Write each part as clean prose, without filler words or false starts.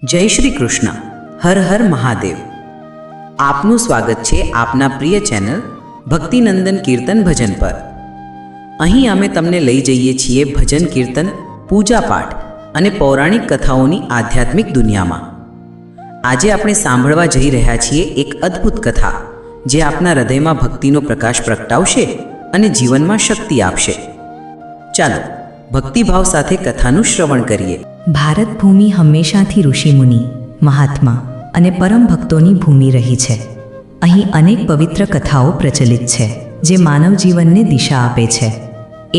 જય શ્રી કૃષ્ણ. હર હર મહાદેવ. આપનું સ્વાગત છે આપના પ્રિય ચેનલ ભક્તિનંદન કીર્તન ભજન પર. અહીં અમે તમને લઈ જઈએ છીએ ભજન કીર્તન, પૂજાપાઠ અને પૌરાણિક કથાઓની આધ્યાત્મિક દુનિયામાં. આજે આપણે સાંભળવા જઈ રહ્યા છીએ એક અદ્ભુત કથા, જે આપના હૃદયમાં ભક્તિનો પ્રકાશ પ્રગટાવશે અને જીવનમાં શક્તિ આપશે. ચાલો ભક્તિભાવ સાથે કથાનું શ્રવણ કરીએ. ભારત ભૂમિ હંમેશાથી ઋષિમુનિ, મહાત્મા અને પરમ ભક્તોની ભૂમિ રહી છે. અહીં અનેક પવિત્ર કથાઓ પ્રચલિત છે, જે માનવ જીવનને દિશા આપે છે.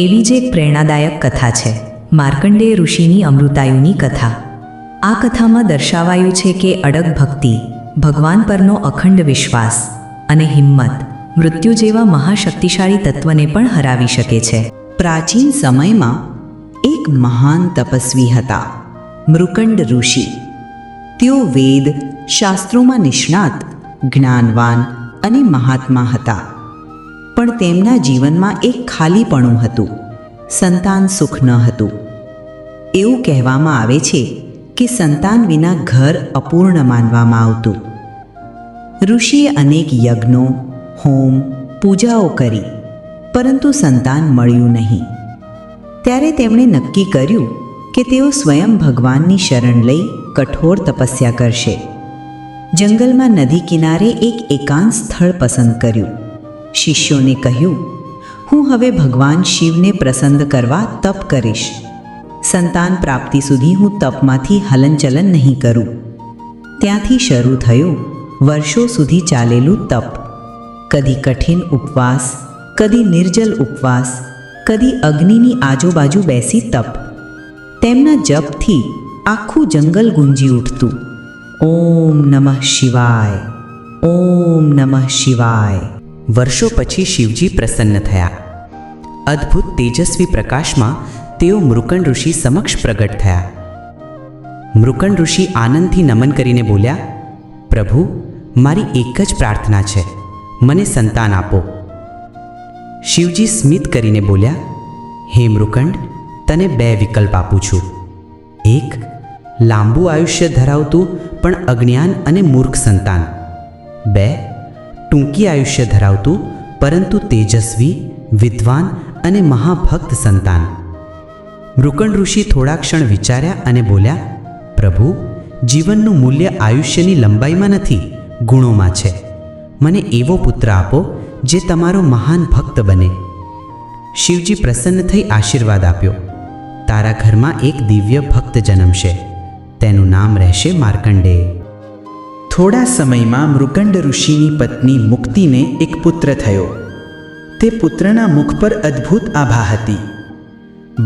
એવી જ એક પ્રેરણાદાયક કથા છે માર્કંડેય ઋષિની અમૃતાયુની કથા. આ કથામાં દર્શાવાયું છે કે અડગ ભક્તિ, ભગવાન પરનો અખંડ વિશ્વાસ અને હિંમત મૃત્યુ જેવા મહાશક્તિશાળી તત્વને પણ હરાવી શકે છે. પ્રાચીન સમયમાં એક મહાન તપસ્વી હતા, મૃકંડ ઋષિ. તેઓ વેદ શાસ્ત્રોમાં નિષ્ણાત, જ્ઞાનવાન અને મહાત્મા હતા. પણ તેમના જીવનમાં એક ખાલીપણું હતું. સંતાન સુખ ન હતું. એવું કહેવામાં આવે છે કે સંતાન વિના ઘર અપૂર્ણ માનવામાં આવતું. ઋષિએ અનેક યજ્ઞો, હોમ, પૂજાઓ કરી, પરંતુ સંતાન મળ્યું નહીં. ત્યારે તેમણે નક્કી કર્યું કે તેઓ સ્વયં ભગવાનની શરણ લઈ કઠોર તપસ્યા કરશે. જંગલમાં નદી કિનારે એક એકાંત સ્થળ પસંદ કર્યું. શિષ્યોને કહ્યું, હું હવે ભગવાન શિવને પ્રસન્ન કરવા તપ કરીશ. સંતાન પ્રાપ્તિ સુધી હું તપમાંથી હલનચલન નહીં કરું. ત્યાંથી શરૂ થયું વર્ષો સુધી ચાલેલું તપ. કદી કઠિન ઉપવાસ, કદી નિર્જલ ઉપવાસ, કદી અગ્નિની આજુબાજુ બેસી તપ. તેમના જપથી આખું જંગલ ગુંજી ઉઠતું. ઓમ નમઃ શિવાય, ઓમ નમઃ શિવાય. વર્ષો પછી શિવજી પ્રસન્ન થયા. અદ્ભુત તેજસ્વી પ્રકાશમાં તેઓ મૃકંડ ઋષિ સમક્ષ પ્રગટ થયા. મૃકંડ ઋષિ આનંદથી નમન કરીને બોલ્યા, પ્રભુ, મારી એક જ પ્રાર્થના છે, મને સંતાન આપો. શિવજી સ્મિત કરીને બોલ્યા, હે મૃકંડ, તને 2 વિકલ્પ આપું છું. 1, લાંબુ આયુષ્ય ધરાવતું પણ અજ્ઞાન અને મૂર્ખ સંતાન. 2, ટૂંકી આયુષ્ય ધરાવતું પરંતુ તેજસ્વી, વિદ્વાન અને મહાભક્ત સંતાન. મૃકંડ ઋષિ થોડા ક્ષણ વિચાર્યા અને બોલ્યા, પ્રભુ, જીવનનું મૂલ્ય આયુષ્યની લંબાઈમાં નથી, ગુણોમાં છે. મને એવો પુત્ર આપો જે તમારો મહાન ભક્ત બને. શિવજી પ્રસન્ન થઈ આશીર્વાદ આપ્યો, તારા ઘરમાં એક દિવ્ય ભક્ત જન્મશે. તેનું નામ રહેશે માર્કંડેય. થોડા સમયમાં મૃકંડ ઋષિની પત્ની મુક્તિને એક પુત્ર થયો. તે પુત્રના મુખ પર અદ્ભુત આભા હતી.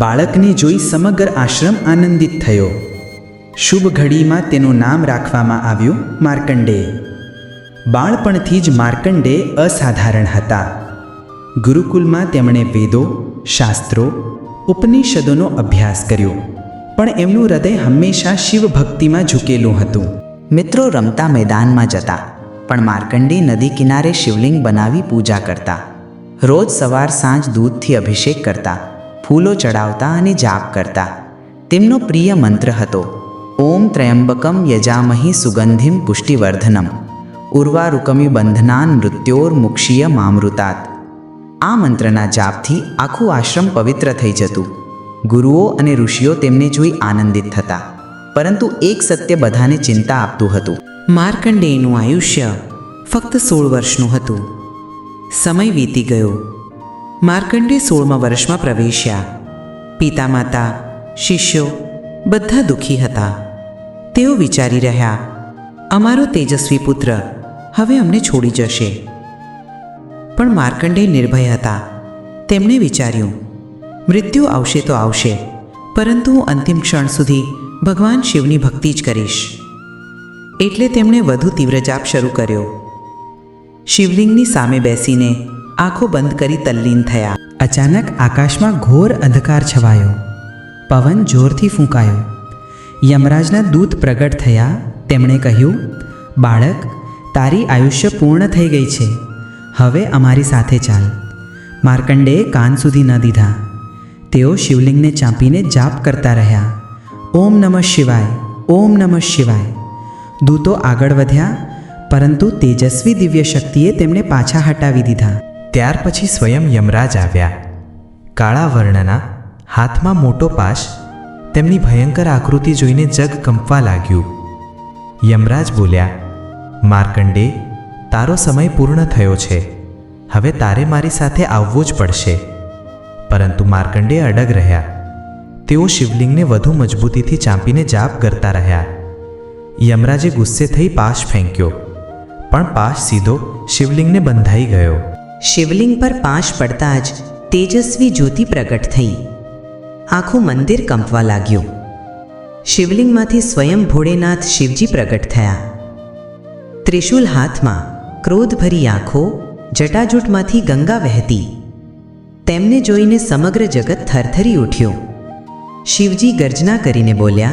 બાળકને જોઈ સમગ્ર આશ્રમ આનંદિત થયો. શુભ ઘડીમાં તેનું નામ રાખવામાં આવ્યું માર્કંડેય. બાળપણથી જ માર્કંડેય અસાધારણ હતા. ગુરુકુલમાં તેમણે વેદો, શાસ્ત્રો, ઉપનિષદોનો અભ્યાસ કર્યો, પણ એમનું હૃદય હંમેશા શિવ ભક્તિમાં ઝૂકેલું હતું. મિત્રો રમતા મેદાનમાં જતા, પણ માર્કંડેય નદી કિનારે શિવલિંગ બનાવી પૂજા કરતા. રોજ સવાર સાંજ દૂધથી અભિષેક કરતા, ફૂલો ચડાવતા અને જાપ કરતા. તેમનો પ્રિય મંત્ર હતો, ઓમ ત્રયંબકમ યજામહી સુગંધિમ પુષ્ટિવર્ધનમ ઉર્વારુકમિ બંધનાન મૃત્યોર મુક્ષીય મામૃતાત. આ મંત્રના જાપથી આખું આશ્રમ પવિત્ર થઈ જતું. ગુરુઓ અને ઋષિઓ તેમને જોઈ આનંદિત થતા. પરંતુ એક સત્ય બધાને ચિંતા આપતું હતું. માર્કંડેયનું આયુષ્ય ફક્ત 16 વર્ષનું હતું. સમય વીતી ગયો. માર્કંડેય 16મા વર્ષમાં પ્રવેશ્યા. પિતા માતા, શિષ્યો બધા દુઃખી હતા. તેઓ વિચારી રહ્યા, અમારો તેજસ્વી પુત્ર હવે અમને છોડી જશે. પણ માર્કંડેય નિર્ભય હતા. તેમણે વિચાર્યું, મૃત્યુ આવશે તો આવશે, પરંતુ હું અંતિમ ક્ષણ સુધી ભગવાન શિવની ભક્તિ જ કરીશ. એટલે તેમણે વધુ તીવ્ર જાપ શરૂ કર્યો. શિવલિંગની સામે બેસીને આંખો બંધ કરી તલ્લીન થયા. અચાનક આકાશમાં ઘોર અંધકાર છવાયો. પવન જોરથી ફૂંકાયો. યમરાજના દૂત પ્રગટ થયા. તેમણે કહ્યું, બાળક, તારી આયુષ્ય પૂર્ણ થઈ ગઈ છે, હવે અમારી સાથે ચાલ. માર્કંડેયે કાન સુધી ન દીધા. તેઓ શિવલિંગને ચાંપીને જાપ કરતા રહ્યા. ઓમ નમઃ શિવાય, ઓમ નમઃ શિવાય. દૂતો આગળ વધ્યા, પરંતુ તેજસ્વી દિવ્ય શક્તિએ તેમને પાછા હટાવી દીધા. ત્યાર પછી સ્વયં યમરાજ આવ્યા. કાળા વર્ણના, હાથમાં મોટો પાશ. તેમની ભયંકર આકૃતિ જોઈને જગ કંપવા લાગ્યું. યમરાજ બોલ્યા, માર્કંડે, તારો સમય પૂર્ણ થયો છે. હવે તારે મારી સાથે આવવું જ પડશે. પરંતુ માર્કંડે અડગ રહ્યા. તેઓ શિવલિંગને વધુ મજબૂતીથી ચાંપીને જાપ કરતા રહ્યા. યમરાજે ગુસ્સે થઈ પાશ ફેંક્યો, પણ પાશ સીધો શિવલિંગને બંધાઈ ગયો. શિવલિંગ પર પાશ પડતા જ તેજસ્વી જ્યોતિ પ્રગટ થઈ. આખું મંદિર કંપવા લાગ્યું. શિવલિંગમાંથી સ્વયં ભોળેનાથ શિવજી પ્રગટ થયા. ત્રિશૂલ હાથમાં, ક્રોધભરી આંખો, જટાજૂટમાંથી ગંગા વહેતી. તેમને જોઈને સમગ્ર જગત થરથરી ઉઠ્યું. શિવજી ગર્જના કરીને બોલ્યા,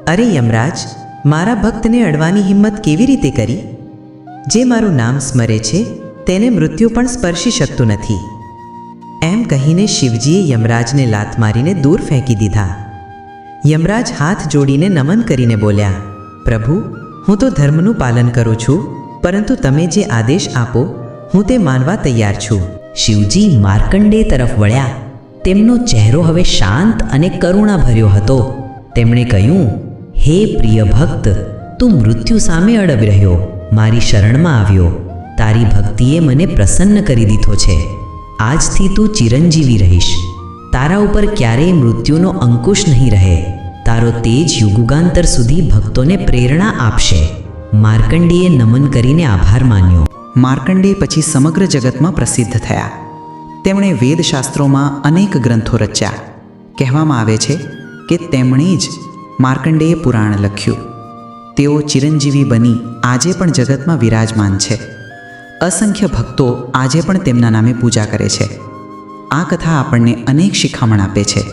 અરે યમરાજ, મારા ભક્તને અડવાની હિંમત કેવી રીતે કરી? જે મારું નામ સ્મરે છે તેને મૃત્યુ પણ સ્પર્શી શકતું નથી. એમ કહીને શિવજીએ યમરાજને લાત મારીને દૂર ફેંકી દીધા. યમરાજ હાથ જોડીને નમન કરીને બોલ્યા, પ્રભુ, હું તો ધર્મનું પાલન કરું છું, પરંતુ તમે જે આદેશ આપો હું તે માનવા તૈયાર છું. શિવજી માર્કંડે તરફ વળ્યા. તેમનો ચહેરો હવે શાંત અને કરુણાભર્યો હતો. તેમણે કહ્યું, હે પ્રિય ભક્ત, તું મૃત્યુ સામે અડગ રહ્યો, મારી શરણમાં આવ્યો. તારી ભક્તિએ મને પ્રસન્ન કરી દીધો છે. આજથી તું ચિરંજીવી રહીશ. તારા ઉપર ક્યારેય મૃત્યુનો અંકુશ નહીં રહે. તારો તેજ યુગુગાંતર સુધી ભક્તોને પ્રેરણા આપશે. માર્કંડેયે નમન કરીને આભાર માન્યો. માર્કંડેય પછી સમગ્ર જગતમાં પ્રસિદ્ધ થયા. તેમણે વેદશાસ્ત્રોમાં અનેક ગ્રંથો રચ્યા. કહેવામાં આવે છે કે તેમણે જ માર્કંડેય પુરાણ લખ્યું. તેઓ ચિરંજીવી બની આજે પણ જગતમાં વિરાજમાન છે. અસંખ્ય ભક્તો આજે પણ તેમના નામે પૂજા કરે છે. આ કથા આપણને અનેક શિખામણ આપે છે.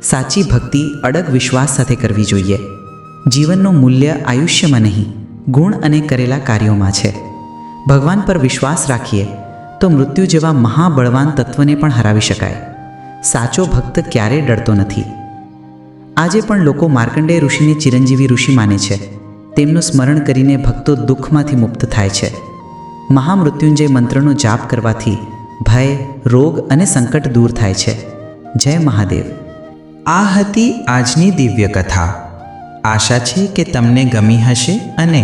સાચી ભક્તિ અડગ વિશ્વાસ સાથે કરવી જોઈએ. જીવનનું મૂલ્ય આયુષ્યમાં નહીં, ગુણ અને કરેલા કાર્યોમાં છે. ભગવાન પર વિશ્વાસ રાખીએ તો મૃત્યુ જેવા મહાબળવાન તત્વને પણ હરાવી શકાય. સાચો ભક્ત ક્યારેય ડરતો નથી. આજે પણ લોકો માર્કંડેય ઋષિને ચિરંજીવી ઋષિ માને છે. તેમનું સ્મરણ કરીને ભક્તો દુઃખમાંથી મુક્ત થાય છે. મહામૃત્યુંજય મંત્રનો જાપ કરવાથી ભય, રોગ અને સંકટ દૂર થાય છે. જય મહાદેવ. આ હતી આજની દિવ્ય કથા. આશા છે કે તમને ગમી હશે અને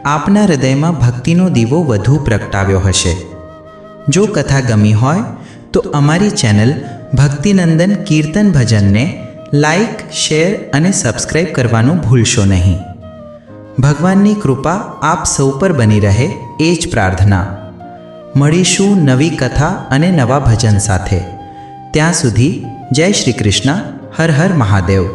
આપના હૃદયમાં ભક્તિનો દીવો વધુ પ્રગટાવ્યો હશે. જો કથા ગમી હોય તો અમારી ચેનલ ભક્તિનંદન કીર્તન ભજનને લાઈક, શેર અને સબસ્ક્રાઈબ કરવાનું ભૂલશો નહીં. ભગવાનની કૃપા આપ સૌ પર બની રહે એ જ પ્રાર્થના. મળીશું નવી કથા અને નવા ભજન સાથે. ત્યાં સુધી જય શ્રી કૃષ્ણ. હર હર મહાદેવ.